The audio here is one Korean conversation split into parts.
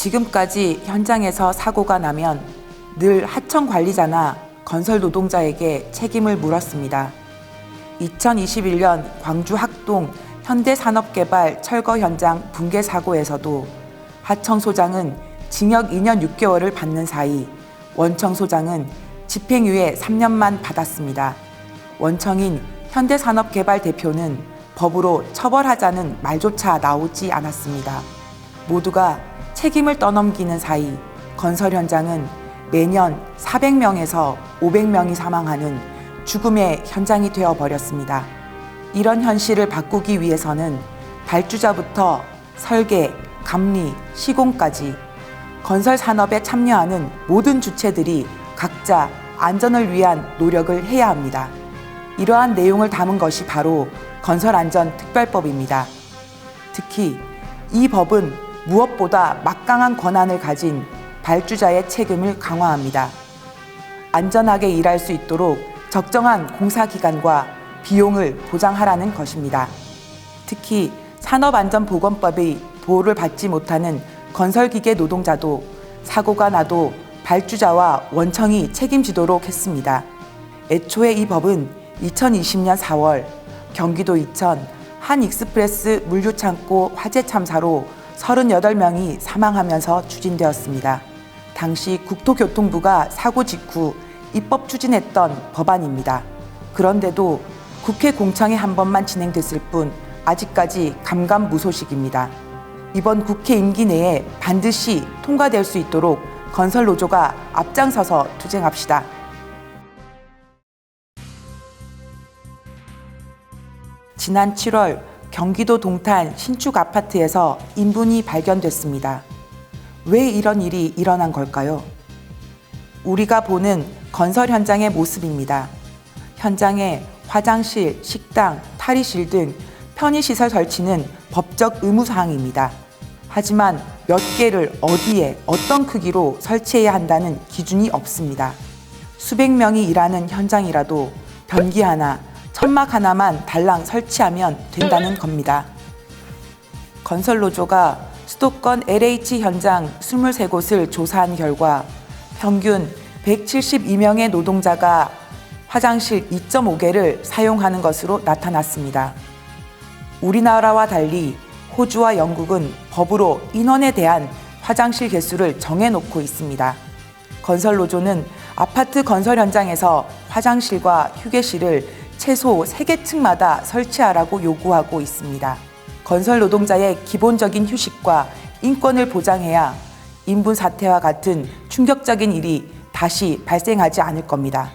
지금까지 현장에서 사고가 나면 늘 하청 관리자나 건설 노동자에게 책임을 물었습니다. 2021년 광주 학동 현대산업개발 철거 현장 붕괴 사고에서도 하청 소장은 징역 2년 6개월을 받는 사이 원청 소장은 집행유예 3년만 받았습니다. 원청인 현대산업개발 대표는 법으로 처벌하자는 말조차 나오지 않았습니다. 모두가 책임을 떠넘기는 사이 건설 현장은 매년 400명에서 500명이 사망하는 죽음의 현장이 되어버렸습니다. 이런 현실을 바꾸기 위해서는 발주자부터 설계, 감리, 시공까지 건설 산업에 참여하는 모든 주체들이 각자 안전을 위한 노력을 해야 합니다. 이러한 내용을 담은 것이 바로 건설안전특별법입니다. 특히 이 법은 무엇보다 막강한 권한을 가진 발주자의 책임을 강화합니다. 안전하게 일할 수 있도록 적정한 공사기간과 비용을 보장하라는 것입니다. 특히 산업안전보건법의 보호를 받지 못하는 건설기계 노동자도 사고가 나도 발주자와 원청이 책임지도록 했습니다. 애초에 이 법은 2020년 4월 경기도 이천 한 익스프레스 물류창고 화재 참사로 38명이 사망하면서 추진되었습니다. 당시 국토교통부가 사고 직후 입법 추진했던 법안입니다. 그런데도 국회 공청회 한 번만 진행됐을 뿐 아직까지 감감무소식입니다. 이번 국회 임기 내에 반드시 통과될 수 있도록 건설노조가 앞장서서 투쟁합시다. 지난 7월 경기도 동탄 신축 아파트에서 인분이 발견됐습니다. 왜 이런 일이 일어난 걸까요? 우리가 보는 건설 현장의 모습입니다. 현장에 화장실, 식당, 탈의실 등 편의시설 설치는 법적 의무사항입니다. 하지만 몇 개를 어디에 어떤 크기로 설치해야 한다는 기준이 없습니다. 수백 명이 일하는 현장이라도 변기 하나, 천막 하나만 달랑 설치하면 된다는 겁니다. 건설노조가 수도권 LH 현장 23곳을 조사한 결과 평균 172명의 노동자가 화장실 2.5개를 사용하는 것으로 나타났습니다. 우리나라와 달리 호주와 영국은 법으로 인원에 대한 화장실 개수를 정해놓고 있습니다. 건설노조는 아파트 건설 현장에서 화장실과 휴게실을 최소 3개 층마다 설치하라고 요구하고 있습니다. 건설 노동자의 기본적인 휴식과 인권을 보장해야 인분 사태와 같은 충격적인 일이 다시 발생하지 않을 겁니다.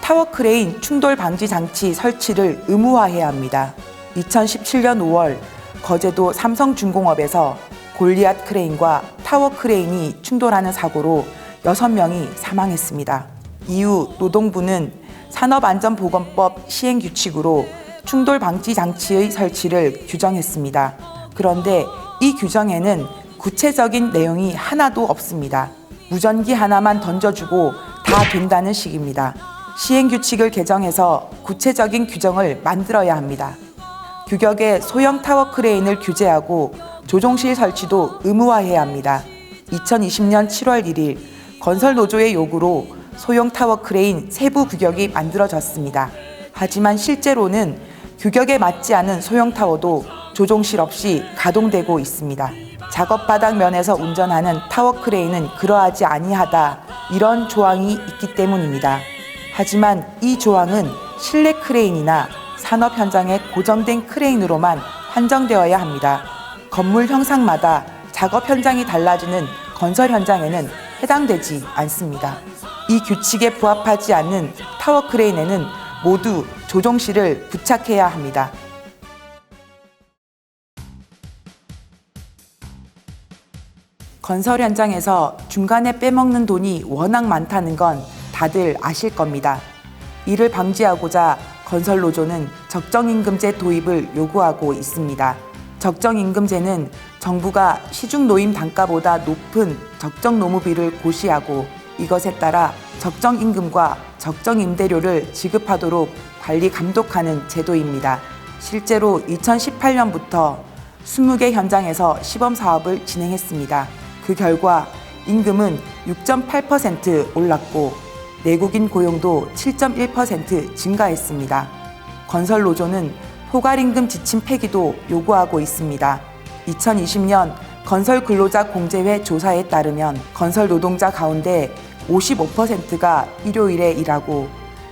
타워크레인 충돌 방지 장치 설치를 의무화해야 합니다. 2017년 5월 거제도 삼성중공업에서 골리앗 크레인과 타워크레인이 충돌하는 사고로 6명이 사망했습니다. 이후 노동부는 산업안전보건법 시행규칙으로 충돌 방지 장치의 설치를 규정했습니다. 그런데 이 규정에는 구체적인 내용이 하나도 없습니다. 무전기 하나만 던져주고 다 된다는 식입니다. 시행규칙을 개정해서 구체적인 규정을 만들어야 합니다. 규격의 소형 타워 크레인을 규제하고 조종실 설치도 의무화해야 합니다. 2020년 7월 1일 건설노조의 요구로 소형 타워 크레인 세부 규격이 만들어졌습니다. 하지만 실제로는 규격에 맞지 않은 소형 타워도 조종실 없이 가동되고 있습니다. 작업 바닥 면에서 운전하는 타워 크레인은 그러하지 아니하다, 이런 조항이 있기 때문입니다. 하지만 이 조항은 실내 크레인이나 산업 현장에 고정된 크레인으로만 한정되어야 합니다. 건물 형상마다 작업 현장이 달라지는 건설 현장에는 해당되지 않습니다. 이 규칙에 부합하지 않는 타워 크레인에는 모두 조종실을 부착해야 합니다. 건설 현장에서 중간에 빼먹는 돈이 워낙 많다는 건 다들 아실 겁니다. 이를 방지하고자 건설노조는 적정임금제 도입을 요구하고 있습니다. 적정임금제는 정부가 시중노임 단가보다 높은 적정노무비를 고시하고 이것에 따라 적정임금과 적정임대료를 지급하도록 관리 감독하는 제도입니다. 실제로 2018년부터 20개 현장에서 시범 사업을 진행했습니다. 그 결과 임금은 6.8% 올랐고 내국인 고용도 7.1% 증가했습니다. 건설노조는 포괄임금 지침 폐기도 요구하고 있습니다. 2020년 건설근로자공제회 조사에 따르면 건설 노동자 가운데 55%가 일요일에 일하고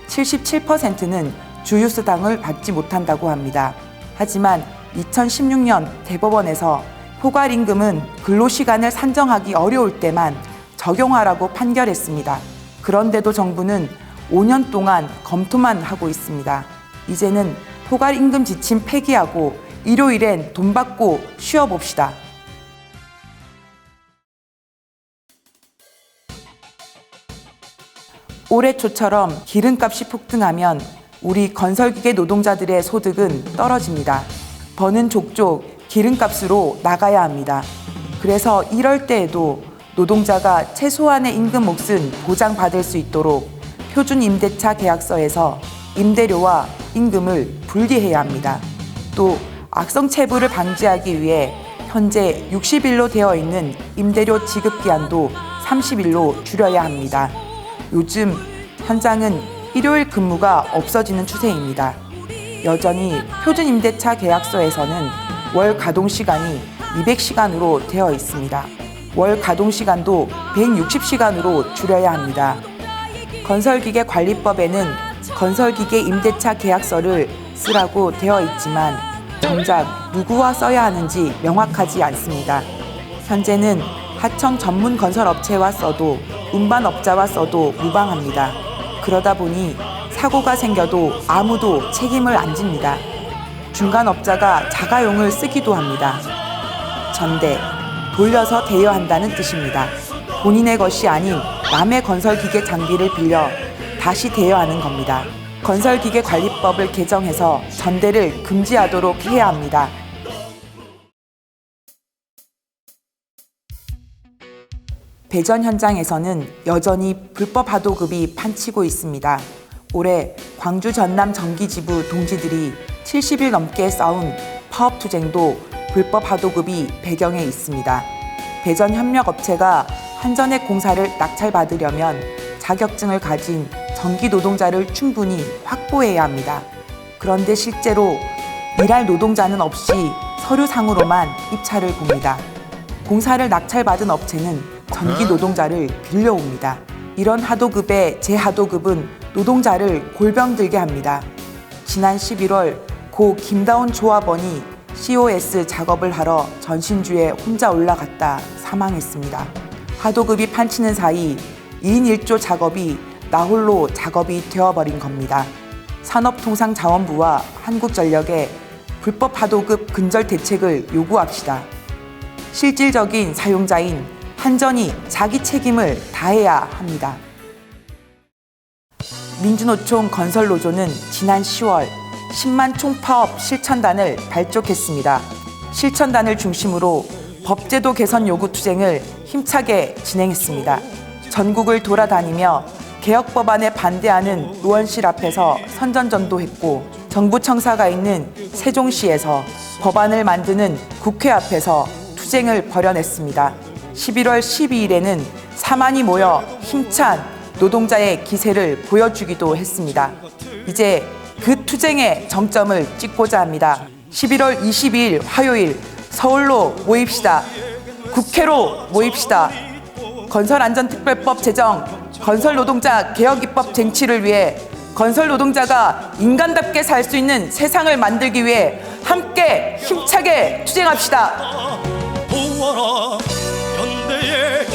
77%는 주휴수당을 받지 못한다고 합니다. 하지만 2016년 대법원에서 포괄임금은 근로시간을 산정하기 어려울 때만 적용하라고 판결했습니다. 그런데도 정부는 5년 동안 검토만 하고 있습니다. 이제는 포괄임금 지침 폐기하고 일요일엔 돈 받고 쉬어봅시다. 올해 초처럼 기름값이 폭등하면 우리 건설기계 노동자들의 소득은 떨어집니다. 버는 족족 기름값으로 나가야 합니다. 그래서 이럴 때에도 노동자가 최소한의 임금 몫은 보장받을 수 있도록 표준 임대차 계약서에서 임대료와 임금을 분리해야 합니다. 또 악성체불을 방지하기 위해 현재 60일로 되어 있는 임대료 지급 기한도 30일로 줄여야 합니다. 요즘 현장은 일요일 근무가 없어지는 추세입니다. 여전히 표준 임대차 계약서에서는 월 가동 시간이 200시간으로 되어 있습니다. 월 가동 시간도 160시간으로 줄여야 합니다. 건설기계관리법에는 건설기계 임대차 계약서를 쓰라고 되어 있지만 정작 누구와 써야 하는지 명확하지 않습니다. 현재는 하청 전문 건설업체와 써도 운반업자와 써도 무방합니다. 그러다 보니 사고가 생겨도 아무도 책임을 안 집니다. 중간업자가 자가용을 쓰기도 합니다. 전대, 돌려서 대여한다는 뜻입니다. 본인의 것이 아닌 남의 건설기계 장비를 빌려 다시 대여하는 겁니다. 건설기계관리법을 개정해서 전대를 금지하도록 해야 합니다. 배전 현장에서는 여전히 불법 하도급이 판치고 있습니다. 올해 광주 전남 전기지부 동지들이 70일 넘게 싸운 파업투쟁도 불법 하도급이 배경에 있습니다. 배전 협력업체가 한전의 공사를 낙찰받으려면 자격증을 가진 전기 노동자를 충분히 확보해야 합니다. 그런데 실제로 일할 노동자는 없이 서류상으로만 입찰을 봅니다. 공사를 낙찰받은 업체는 전기 노동자를 빌려옵니다. 이런 하도급의 재하도급은 노동자를 골병들게 합니다. 지난 11월 고 김다운 조합원이 COS 작업을 하러 전신주에 혼자 올라갔다 사망했습니다. 하도급이 판치는 사이 2인 1조 작업이 나홀로 작업이 되어버린 겁니다. 산업통상자원부와 한국전력에 불법 하도급 근절 대책을 요구합시다. 실질적인 사용자인 한전이 자기 책임을 다해야 합니다. 민주노총 건설노조는 지난 10월 10만 총파업 실천단을 발족했습니다. 실천단을 중심으로 법제도 개선 요구 투쟁을 힘차게 진행했습니다. 전국을 돌아다니며 개혁 법안에 반대하는 의원실 앞에서 선전전도했고 정부 청사가 있는 세종시에서 법안을 만드는 국회 앞에서 투쟁을 벌여냈습니다. 11월 12일에는 4만이 모여 힘찬 노동자의 기세를 보여주기도 했습니다. 이제 그 투쟁의 정점을 찍고자 합니다. 11월 22일 화요일 서울로 모입시다. 국회로 모입시다. 건설안전특별법 제정, 건설노동자 개혁입법 쟁취를 위해 건설노동자가 인간답게 살 수 있는 세상을 만들기 위해 함께 힘차게 투쟁합시다. 보아라, 현대의